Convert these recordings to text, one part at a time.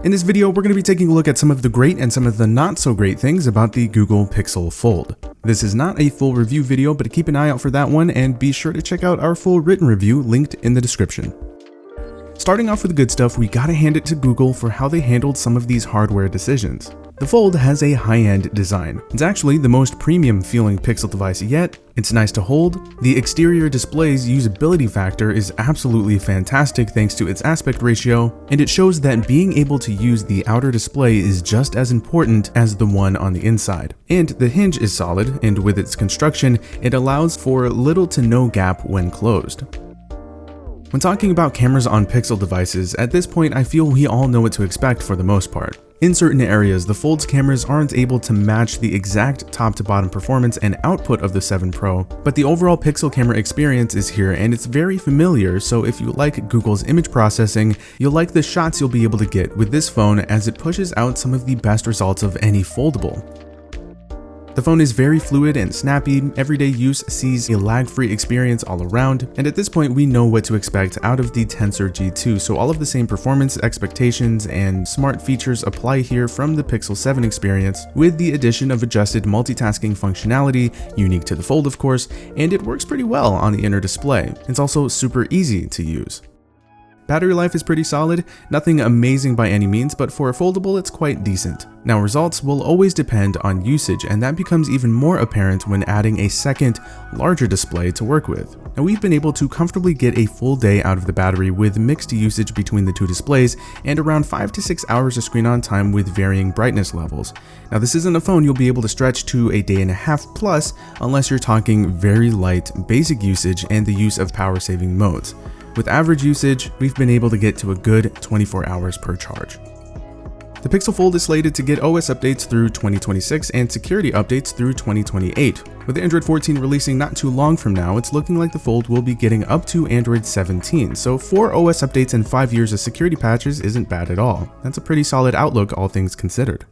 In this video, we're going to be taking a look at some of the great and some of the not so great things about the Google Pixel Fold. This is not a full review video, but keep an eye out for that one and be sure to check out our full written review linked in the description. Starting off with the good stuff, we gotta hand it to Google for how they handled some of these hardware decisions. The Fold has a high-end design. It's actually the most premium feeling Pixel device yet. It's nice to hold. The exterior display's usability factor is absolutely fantastic thanks to its aspect ratio, and it shows that being able to use the outer display is just as important as the one on the inside. And the hinge is solid, and with its construction, it allows for little to no gap when closed. When talking about cameras on Pixel devices, at this point I feel we all know what to expect for the most part. In certain areas, the Fold's cameras aren't able to match the exact top to bottom performance and output of the 7 Pro, but the overall Pixel camera experience is here and it's very familiar, so if you like Google's image processing, you'll like the shots you'll be able to get with this phone as it pushes out some of the best results of any foldable. The phone is very fluid and snappy, everyday use sees a lag-free experience all around, and at this point we know what to expect out of the Tensor G2, so all of the same performance expectations and smart features apply here from the Pixel 7 experience, with the addition of adjusted multitasking functionality, unique to the Fold of course, and it works pretty well on the inner display. It's also super easy to use. Battery life is pretty solid, nothing amazing by any means, but for a foldable it's quite decent. Now results will always depend on usage, and that becomes even more apparent when adding a second, larger display to work with. Now we've been able to comfortably get a full day out of the battery with mixed usage between the two displays and around 5 to 6 hours of screen on time with varying brightness levels. Now this isn't a phone you'll be able to stretch to a day and a half plus unless you're talking very light basic usage and the use of power saving modes. With average usage, we've been able to get to a good 24 hours per charge. The Pixel Fold is slated to get OS updates through 2026 and security updates through 2028. With Android 14 releasing not too long from now, it's looking like the Fold will be getting up to Android 17, so 4 OS updates and 5 years of security patches isn't bad at all. That's a pretty solid outlook all things considered.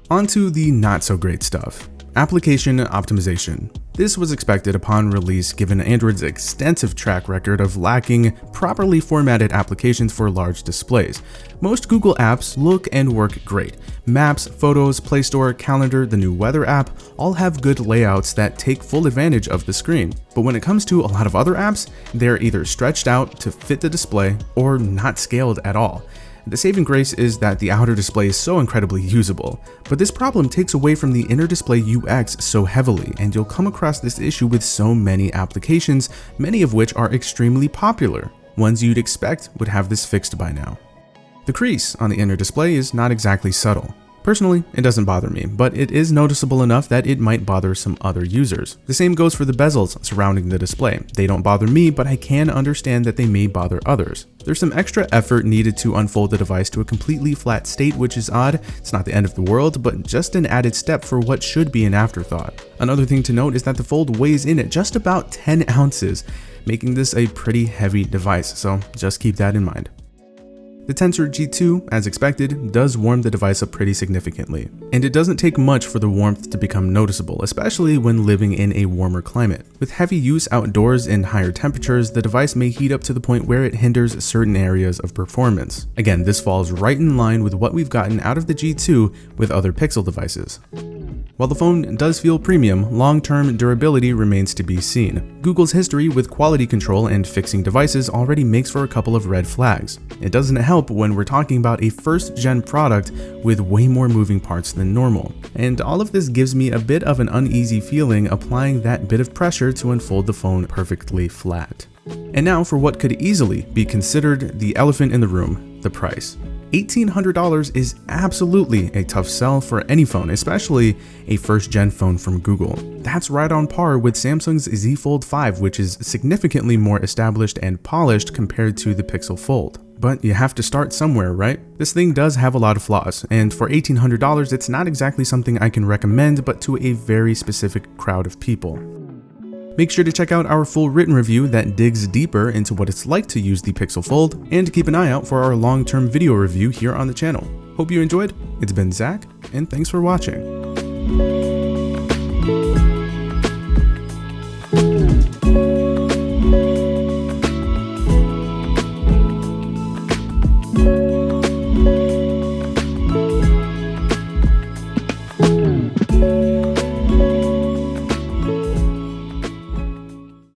On to the not so great stuff. Application optimization. This was expected upon release given Android's extensive track record of lacking properly formatted applications for large displays. Most Google apps look and work great. Maps, Photos, Play Store, Calendar, the new weather app all have good layouts that take full advantage of the screen. But when it comes to a lot of other apps, they're either stretched out to fit the display or not scaled at all. The saving grace is that the outer display is so incredibly usable, but this problem takes away from the inner display UX so heavily, and you'll come across this issue with so many applications, many of which are extremely popular. Ones you'd expect would have this fixed by now. The crease on the inner display is not exactly subtle. Personally, it doesn't bother me, but it is noticeable enough that it might bother some other users. The same goes for the bezels surrounding the display. They don't bother me, but I can understand that they may bother others. There's some extra effort needed to unfold the device to a completely flat state, which is odd. It's not the end of the world, but just an added step for what should be an afterthought. Another thing to note is that the Fold weighs in at just about 10 ounces, making this a pretty heavy device, so just keep that in mind. The Tensor G2, as expected, does warm the device up pretty significantly, and it doesn't take much for the warmth to become noticeable, especially when living in a warmer climate. With heavy use outdoors in higher temperatures, the device may heat up to the point where it hinders certain areas of performance. Again, this falls right in line with what we've gotten out of the G2 with other Pixel devices. While the phone does feel premium, long-term durability remains to be seen. Google's history with quality control and fixing devices already makes for a couple of red flags. It doesn't help when we're talking about a first-gen product with way more moving parts than normal. And all of this gives me a bit of an uneasy feeling applying that bit of pressure to unfold the phone perfectly flat. And now for what could easily be considered the elephant in the room, the price. $1,800 is absolutely a tough sell for any phone, especially a first-gen phone from Google. That's right on par with Samsung's Z Fold 5, which is significantly more established and polished compared to the Pixel Fold. But you have to start somewhere, right? This thing does have a lot of flaws, and for $1,800, it's not exactly something I can recommend, but to a very specific crowd of people. Make sure to check out our full written review that digs deeper into what it's like to use the Pixel Fold, and keep an eye out for our long-term video review here on the channel. Hope you enjoyed. It's been Zach, and thanks for watching.